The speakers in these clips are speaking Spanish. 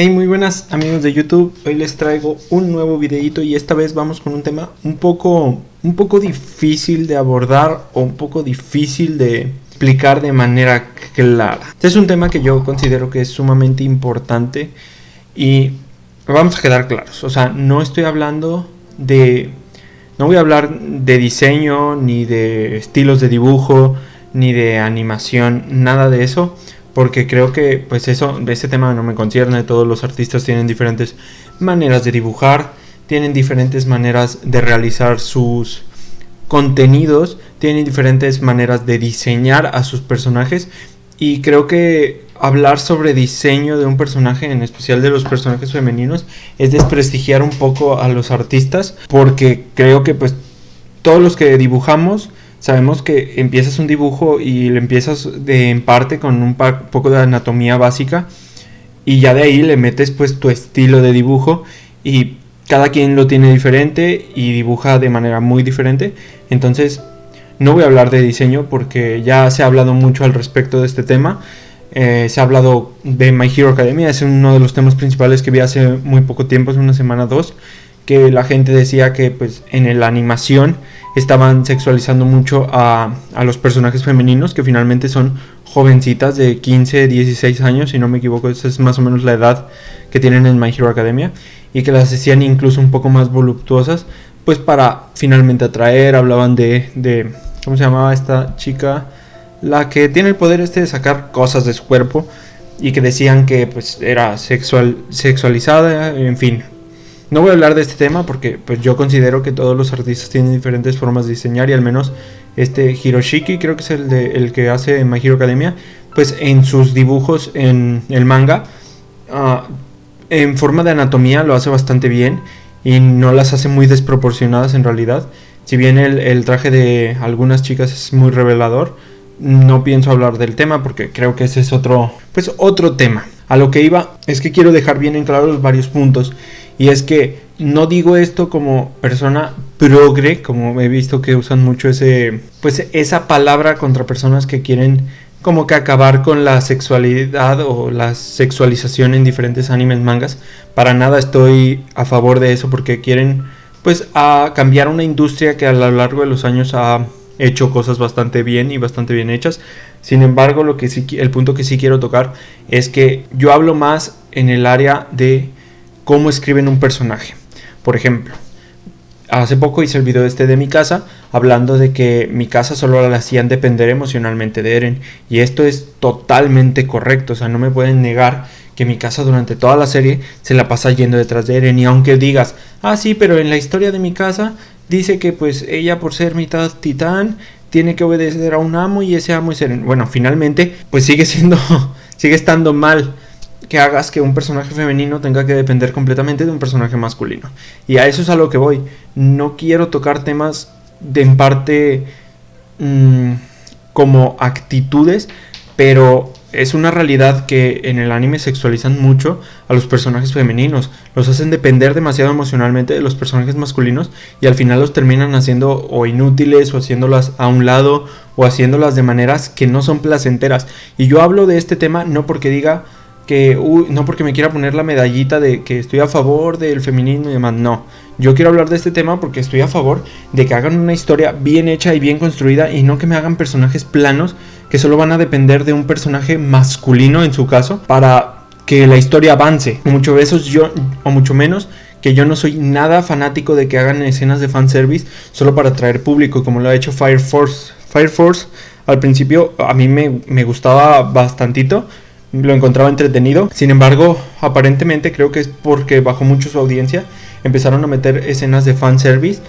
Hey, muy buenas amigos de YouTube. Hoy les traigo un nuevo videito y esta vez vamos con un tema un poco difícil de abordar o un poco difícil de explicar de manera clara. Este es un tema que yo considero que es sumamente importante y vamos a quedar claros. O sea, no voy a hablar de diseño, ni de estilos de dibujo, ni de animación, nada de eso. Porque creo que pues ese tema no me concierne. Todos los artistas tienen diferentes maneras de dibujar, tienen diferentes maneras de realizar sus contenidos, tienen diferentes maneras de diseñar a sus personajes. Y creo que hablar sobre diseño de un personaje, en especial de los personajes femeninos, es desprestigiar un poco a los artistas. Porque creo que pues todos los que dibujamos sabemos que empiezas un dibujo y le empiezas en parte con un poco de anatomía básica y ya de ahí le metes pues tu estilo de dibujo y cada quien lo tiene diferente y dibuja de manera muy diferente. Entonces no voy a hablar de diseño porque ya se ha hablado mucho al respecto de este tema. Se ha hablado de My Hero Academia, es uno de los temas principales que vi hace muy poco tiempo, hace una semana o dos, que la gente decía que pues en la animación estaban sexualizando mucho a los personajes femeninos, que finalmente son jovencitas de 15, 16 años, si no me equivoco. Esa es más o menos la edad que tienen en My Hero Academia, y que las hacían incluso un poco más voluptuosas, pues para finalmente atraer. Hablaban de ¿cómo se llamaba esta chica? La que tiene el poder de sacar cosas de su cuerpo, y que decían que pues era sexualizada, en fin. No voy a hablar de este tema porque pues yo considero que todos los artistas tienen diferentes formas de diseñar, y al menos Hiroshiki, creo que es el que hace My Hero Academia, pues en sus dibujos en el manga, en forma de anatomía lo hace bastante bien y no las hace muy desproporcionadas en realidad. Si bien el traje de algunas chicas es muy revelador, no pienso hablar del tema porque creo que ese es otro tema. A lo que iba es que quiero dejar bien en claro los varios puntos. Y es que no digo esto como persona progre, como he visto que usan mucho esa palabra contra personas que quieren como que acabar con la sexualidad o la sexualización en diferentes animes, mangas. Para nada estoy a favor de eso, porque quieren pues a cambiar una industria que a lo largo de los años ha hecho cosas bastante bien y bastante bien hechas. Sin embargo, el punto que sí quiero tocar es que yo hablo más en el área de cómo escriben un personaje. Por ejemplo, hace poco hice el video de mi casa, hablando de que mi casa solo la hacían depender emocionalmente de Eren, y esto es totalmente correcto. O sea, no me pueden negar que mi casa durante toda la serie se la pasa yendo detrás de Eren. Y aunque digas, sí, pero en la historia de mi casa dice que pues ella, por ser mitad titán, tiene que obedecer a un amo, y ese amo es Eren. Bueno, finalmente pues sigue estando mal que hagas que un personaje femenino tenga que depender completamente de un personaje masculino. Y a eso es a lo que voy. No quiero tocar temas en parte como actitudes, pero es una realidad que en el anime sexualizan mucho a los personajes femeninos. Los hacen depender demasiado emocionalmente de los personajes masculinos, y al final los terminan haciendo o inútiles, o haciéndolas a un lado, o haciéndolas de maneras que no son placenteras. Y yo hablo de este tema no porque diga no porque me quiera poner la medallita de que estoy a favor del feminismo y demás. No, yo quiero hablar de este tema porque estoy a favor de que hagan una historia bien hecha y bien construida, y no que me hagan personajes planos que solo van a depender de un personaje masculino, en su caso, para que la historia avance. Mucho menos que yo no soy nada fanático de que hagan escenas de fanservice solo para atraer público, como lo ha hecho Fire Force. Fire Force al principio a mí me gustaba bastantito, lo encontraba entretenido. Sin embargo, aparentemente creo que es porque bajó mucho su audiencia, empezaron a meter escenas de fanservice,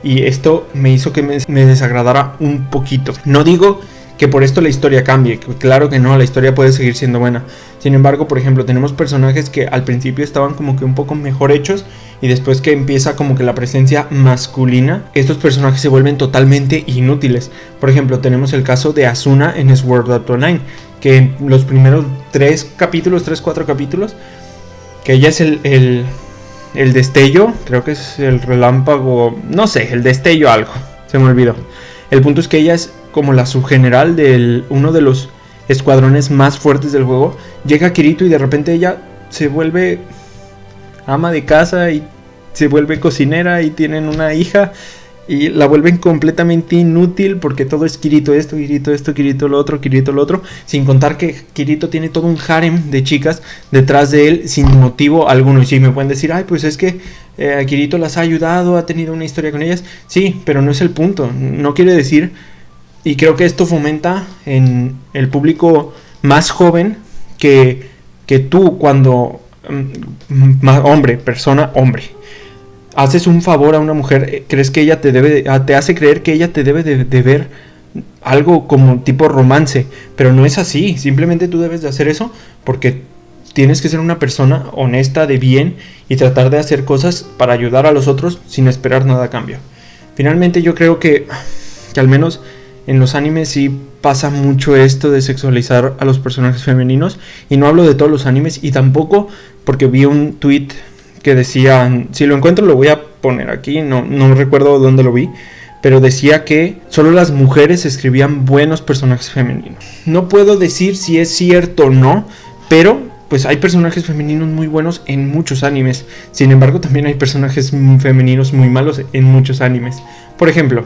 y esto me hizo que me desagradara un poquito. No digo que por esto la historia cambie, claro que no, la historia puede seguir siendo buena. Sin embargo, por ejemplo, tenemos personajes que al principio estaban como que un poco mejor hechos, y después que empieza como que la presencia masculina, estos personajes se vuelven totalmente inútiles. Por ejemplo, tenemos el caso de Asuna en Sword Art Online, que en los primeros 4 capítulos, que ella es el destello, creo que es el relámpago, no sé, el destello algo, se me olvidó. El punto es que ella es como la subgeneral de uno de los escuadrones más fuertes del juego. Llega Kirito y de repente ella se vuelve ama de casa y se vuelve cocinera y tienen una hija y la vuelven completamente inútil porque todo es Kirito esto, Kirito lo otro, sin contar que Kirito tiene todo un harem de chicas detrás de él sin motivo alguno. Y si me pueden decir, ay, pues es que Kirito las ha ayudado, ha tenido una historia con ellas, sí, pero no es el punto, no quiere decir, y creo que esto fomenta en el público más joven que tú cuando persona hombre, haces un favor a una mujer, crees que ella te hace creer que ella te debe de ver algo como tipo romance, pero no es así. Simplemente tú debes de hacer eso porque tienes que ser una persona honesta, de bien, y tratar de hacer cosas para ayudar a los otros sin esperar nada a cambio. Finalmente yo creo que al menos en los animes sí pasa mucho esto de sexualizar a los personajes femeninos, y no hablo de todos los animes, y tampoco porque vi un tweet que decía, si lo encuentro lo voy a poner aquí, no recuerdo dónde lo vi, pero decía que solo las mujeres escribían buenos personajes femeninos. No puedo decir si es cierto o no, pero pues hay personajes femeninos muy buenos en muchos animes. Sin embargo, también hay personajes femeninos muy malos en muchos animes. Por ejemplo,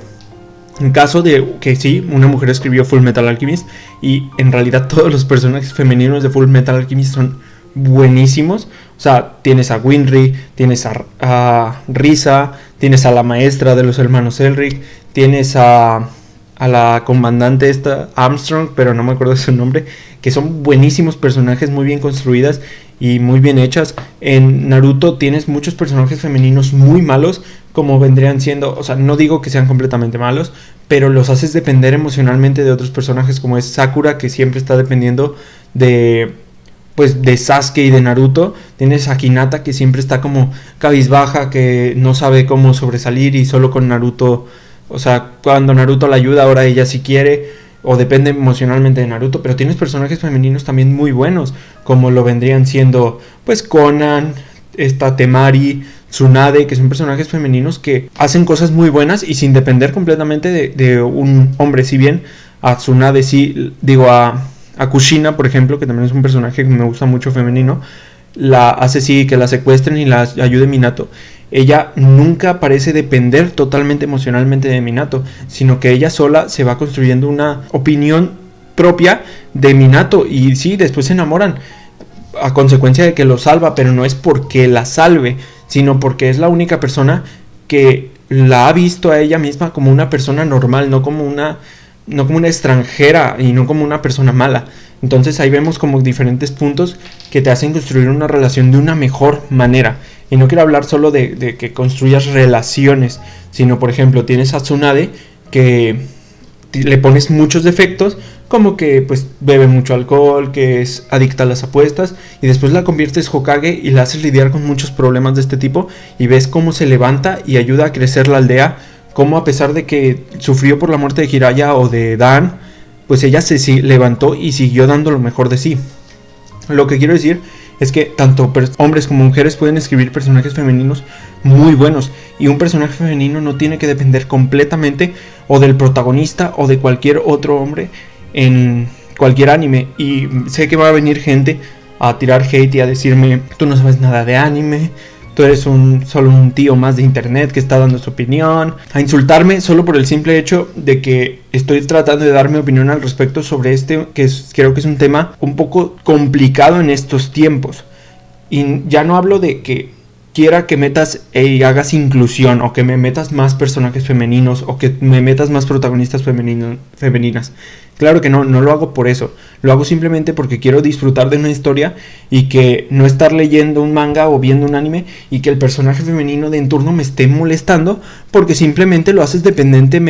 en caso de que sí, una mujer escribió Full Metal Alchemist, y en realidad todos los personajes femeninos de Full Metal Alchemist son buenísimos. O sea, tienes a Winry, tienes a Risa, tienes a la maestra de los hermanos Elric, tienes a la comandante esta, Armstrong, pero no me acuerdo de su nombre, que son buenísimos personajes, muy bien construidas y muy bien hechas. En Naruto tienes muchos personajes femeninos muy malos, como vendrían siendo, o sea, no digo que sean completamente malos, pero los haces depender emocionalmente de otros personajes, como es Sakura, que siempre está dependiendo de Sasuke y de Naruto. Tienes a Hinata, que siempre está como cabizbaja, que no sabe cómo sobresalir y solo con Naruto, o sea, cuando Naruto la ayuda, ahora ella sí quiere, o depende emocionalmente de Naruto. Pero tienes personajes femeninos también muy buenos, como lo vendrían siendo pues Conan, Temari, Tsunade, que son personajes femeninos que hacen cosas muy buenas y sin depender completamente de un hombre. Si bien a Tsunade sí, digo a Kushina, por ejemplo, que también es un personaje que me gusta mucho femenino, la hace sí que la secuestren y la ayude Minato. Ella nunca parece depender totalmente emocionalmente de Minato, sino que ella sola se va construyendo una opinión propia de Minato, y sí, después se enamoran a consecuencia de que lo salva, pero no es porque la salve, sino porque es la única persona que la ha visto a ella misma como una persona normal, no como una extranjera y no como una persona mala. Entonces ahí vemos como diferentes puntos que te hacen construir una relación de una mejor manera. Y no quiero hablar solo de que construyas relaciones, sino por ejemplo tienes a Tsunade, que le pones muchos defectos, como que pues bebe mucho alcohol, que es adicta a las apuestas, y después la conviertes Hokage y la haces lidiar con muchos problemas de este tipo, y ves cómo se levanta y ayuda a crecer la aldea, como a pesar de que sufrió por la muerte de Jiraiya o de Dan, pues ella se levantó y siguió dando lo mejor de sí. Lo que quiero decir es que tanto hombres como mujeres pueden escribir personajes femeninos muy buenos, y un personaje femenino no tiene que depender completamente o del protagonista o de cualquier otro hombre en cualquier anime. Y sé que va a venir gente a tirar hate y a decirme, tú no sabes nada de anime, tú eres solo un tío más de internet que está dando su opinión, a insultarme solo por el simple hecho de que estoy tratando de dar mi opinión al respecto sobre creo que es un tema un poco complicado en estos tiempos. Y ya no hablo de que quiera que metas y hagas inclusión, o que me metas más personajes femeninos, o que me metas más protagonistas femeninas. Claro que no lo hago por eso. Lo hago simplemente porque quiero disfrutar de una historia, y que no estar leyendo un manga o viendo un anime y que el personaje femenino de en turno me esté molestando, porque simplemente lo haces dependiente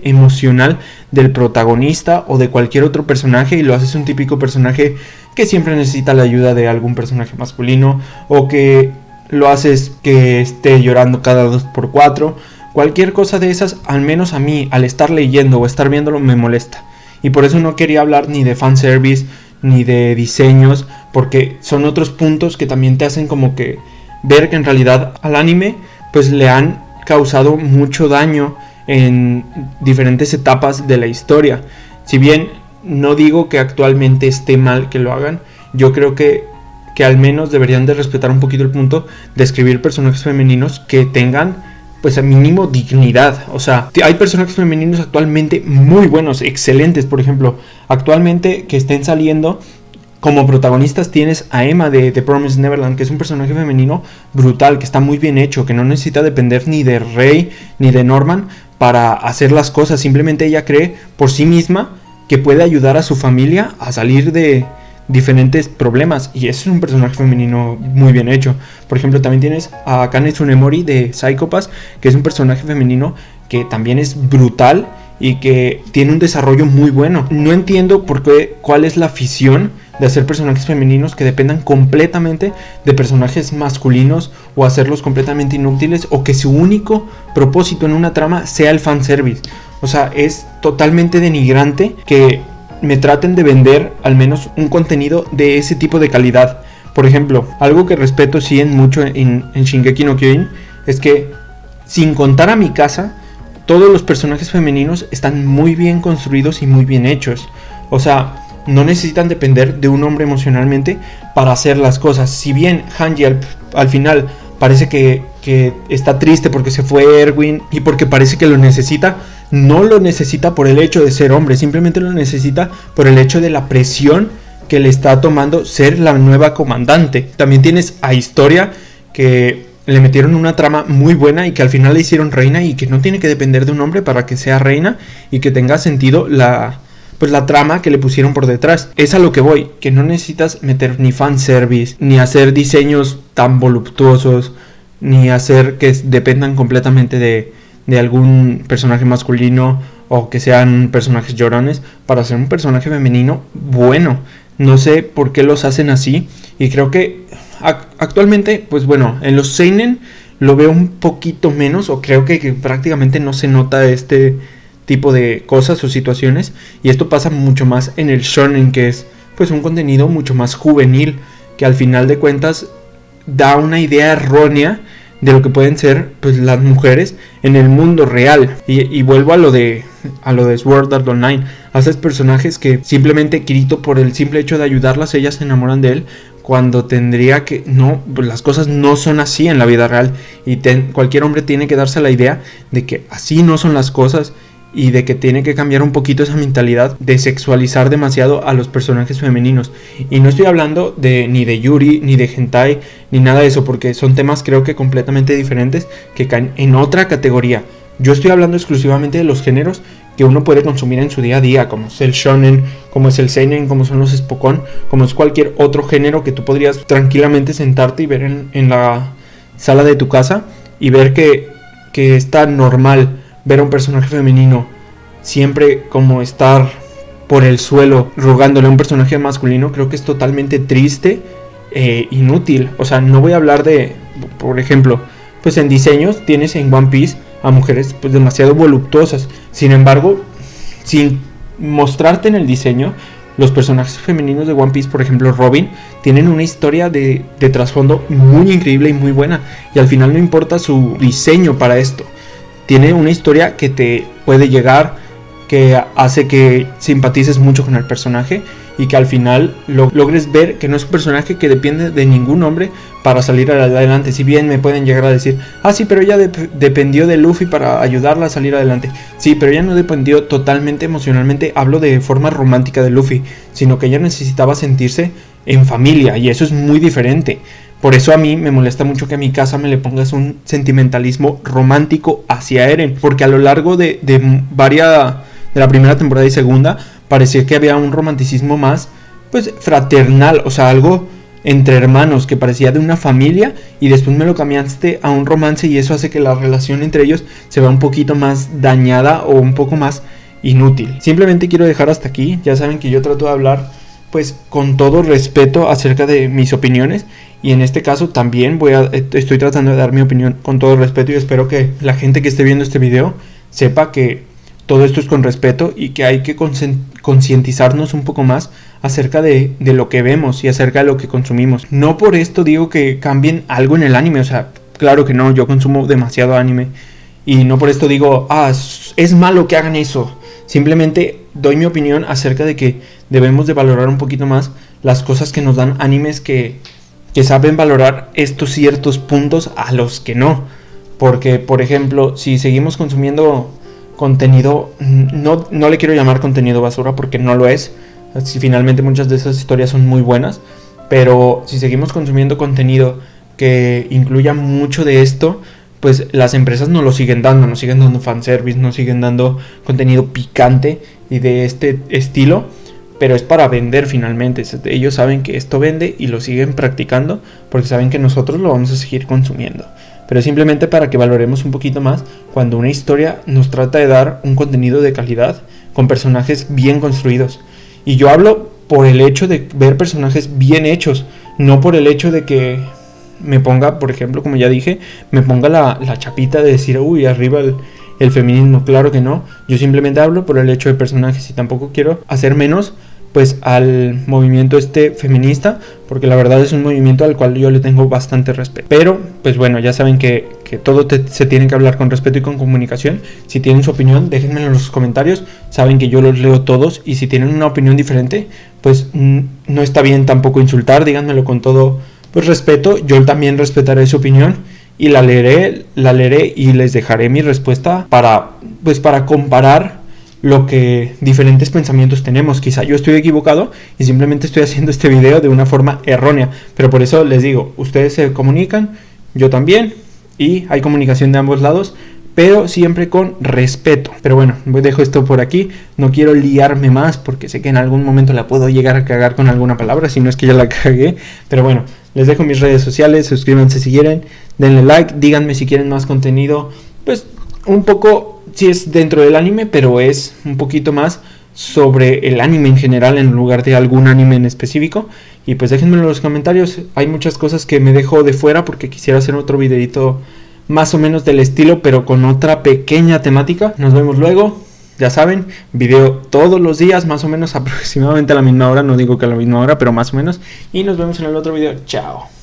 emocional del protagonista o de cualquier otro personaje, y lo haces un típico personaje que siempre necesita la ayuda de algún personaje masculino, o que lo haces que esté llorando cada 2x4. Cualquier cosa de esas, al menos a mí, al estar leyendo o estar viéndolo, me molesta. Y por eso no quería hablar ni de fanservice, ni de diseños, porque son otros puntos que también te hacen como que ver que en realidad al anime pues le han causado mucho daño en diferentes etapas de la historia. Si bien no digo que actualmente esté mal que lo hagan, yo creo que que al menos deberían de respetar un poquito el punto de escribir personajes femeninos que tengan pues al mínimo dignidad. O sea, hay personajes femeninos actualmente muy buenos, excelentes. Por ejemplo, actualmente que estén saliendo como protagonistas tienes a Emma de The Promised Neverland, que es un personaje femenino brutal, que está muy bien hecho, que no necesita depender ni de Rey ni de Norman para hacer las cosas. Simplemente ella cree por sí misma que puede ayudar a su familia a salir de diferentes problemas, y ese es un personaje femenino muy bien hecho. Por ejemplo, también tienes a Kane Tsunemori de Psycho Pass, que es un personaje femenino que también es brutal y que tiene un desarrollo muy bueno. No entiendo cuál es la afición de hacer personajes femeninos que dependan completamente de personajes masculinos, o hacerlos completamente inútiles, o que su único propósito en una trama sea el fanservice. O sea, es totalmente denigrante que me traten de vender al menos un contenido de ese tipo de calidad. Por ejemplo, algo que respeto mucho en Shingeki no Kyojin es que, sin contar a Mikasa, todos los personajes femeninos están muy bien construidos y muy bien hechos. O sea, no necesitan depender de un hombre emocionalmente para hacer las cosas. Si bien Hanji al final parece que está triste porque se fue Erwin y porque parece que lo necesita, no lo necesita por el hecho de ser hombre, simplemente lo necesita por el hecho de la presión que le está tomando ser la nueva comandante. También tienes a Historia, que le metieron una trama muy buena y que al final le hicieron reina, y que no tiene que depender de un hombre para que sea reina y que tenga sentido la trama que le pusieron por detrás. Es a lo que voy, que no necesitas meter ni fanservice, ni hacer diseños tan voluptuosos, ni hacer que dependan completamente de algún personaje masculino, o que sean personajes llorones, para hacer un personaje femenino bueno. No sé por qué los hacen así, y creo que actualmente, pues bueno, en los seinen lo veo un poquito menos, o creo que prácticamente no se nota este tipo de cosas o situaciones, y esto pasa mucho más en el shonen, que es pues un contenido mucho más juvenil, que al final de cuentas da una idea errónea de lo que pueden ser pues las mujeres en el mundo real. Y vuelvo a lo de Sword Art Online. Haces personajes que simplemente Kirito, por el simple hecho de ayudarlas, ellas se enamoran de él, cuando tendría que no, pues las cosas no son así en la vida real, y cualquier hombre tiene que darse la idea de que así no son las cosas, y de que tiene que cambiar un poquito esa mentalidad de sexualizar demasiado a los personajes femeninos. Y no estoy hablando ni de Yuri, ni de hentai, ni nada de eso, porque son temas creo que completamente diferentes, que caen en otra categoría. Yo estoy hablando exclusivamente de los géneros que uno puede consumir en su día a día, como es el shonen, como es el seinen, como son los spokon, como es cualquier otro género que tú podrías tranquilamente sentarte y ver en la sala de tu casa, y ver que está normal ver a un personaje femenino siempre como estar por el suelo rogándole a un personaje masculino. Creo que es totalmente triste e inútil. O sea, no voy a hablar de, por ejemplo, pues en diseños tienes en One Piece a mujeres pues demasiado voluptuosas. Sin embargo, sin mostrarte en el diseño, los personajes femeninos de One Piece, por ejemplo Robin, tienen una historia de trasfondo muy increíble y muy buena, y al final no importa su diseño para esto. Tiene una historia que te puede llegar, que hace que simpatices mucho con el personaje, y que al final logres ver que no es un personaje que depende de ningún hombre para salir adelante. Si bien me pueden llegar a decir, sí, pero ella dependió de Luffy para ayudarla a salir adelante. Sí, pero ella no dependió totalmente emocionalmente, hablo de forma romántica de Luffy, sino que ella necesitaba sentirse en familia, y eso es muy diferente. Por eso a mí me molesta mucho que a Mikasa me le pongas un sentimentalismo romántico hacia Eren, porque a lo largo de la primera temporada y segunda parecía que había un romanticismo más pues fraternal, o sea, algo entre hermanos que parecía de una familia, y después me lo cambiaste a un romance, y eso hace que la relación entre ellos se vea un poquito más dañada o un poco más inútil. Simplemente quiero dejar hasta aquí. Ya saben que yo trato de hablar pues con todo respeto acerca de mis opiniones, y en este caso también estoy tratando de dar mi opinión con todo respeto, y espero que la gente que esté viendo este video sepa que todo esto es con respeto, y que hay que concientizarnos un poco más acerca de lo que vemos y acerca de lo que consumimos. No por esto digo que cambien algo en el anime, o sea, claro que no, yo consumo demasiado anime, y no por esto digo, es malo que hagan eso. Simplemente doy mi opinión acerca de que debemos de valorar un poquito más las cosas que nos dan animes que que saben valorar estos ciertos puntos a los que no. Porque, por ejemplo, si seguimos consumiendo contenido, no le quiero llamar contenido basura porque no lo es. Si finalmente muchas de esas historias son muy buenas, pero si seguimos consumiendo contenido que incluya mucho de esto, pues las empresas nos siguen dando fanservice, nos siguen dando contenido picante y de este estilo, pero es para vender finalmente. Ellos saben que esto vende y lo siguen practicando porque saben que nosotros lo vamos a seguir consumiendo. Pero simplemente para que valoremos un poquito más cuando una historia nos trata de dar un contenido de calidad con personajes bien construidos. Y yo hablo por el hecho de ver personajes bien hechos, no por el hecho de que me ponga, por ejemplo, como ya dije, me ponga la chapita de decir, uy, arriba el feminismo. Claro que no, yo simplemente hablo por el hecho de personajes y tampoco quiero hacer menos pues al movimiento feminista, porque la verdad es un movimiento al cual yo le tengo bastante respeto. Pero pues bueno, ya saben que todo se tiene que hablar con respeto y con comunicación. Si tienen su opinión, déjenmelo en los comentarios, saben que yo los leo todos, y si tienen una opinión diferente, pues no está bien tampoco insultar, díganmelo con todo pues respeto. Yo también respetaré su opinión y la leeré y les dejaré mi respuesta para comparar lo que diferentes pensamientos tenemos. Quizá yo estoy equivocado y simplemente estoy haciendo este video de una forma errónea, pero por eso les digo, ustedes se comunican, yo también, y hay comunicación de ambos lados, pero siempre con respeto. Pero bueno, dejo esto por aquí, no quiero liarme más porque sé que en algún momento la puedo llegar a cagar con alguna palabra, si no es que ya la cagué. Pero bueno, les dejo mis redes sociales, suscríbanse si quieren, denle like, díganme si quieren más contenido, pues un poco, si es dentro del anime, pero es un poquito más sobre el anime en general en lugar de algún anime en específico. Y pues déjenmelo en los comentarios, hay muchas cosas que me dejo de fuera porque quisiera hacer otro videito más o menos del estilo, pero con otra pequeña temática. Nos vemos luego, ya saben, video todos los días, más o menos aproximadamente a la misma hora, no digo que a la misma hora, pero más o menos. Y nos vemos en el otro video, chao.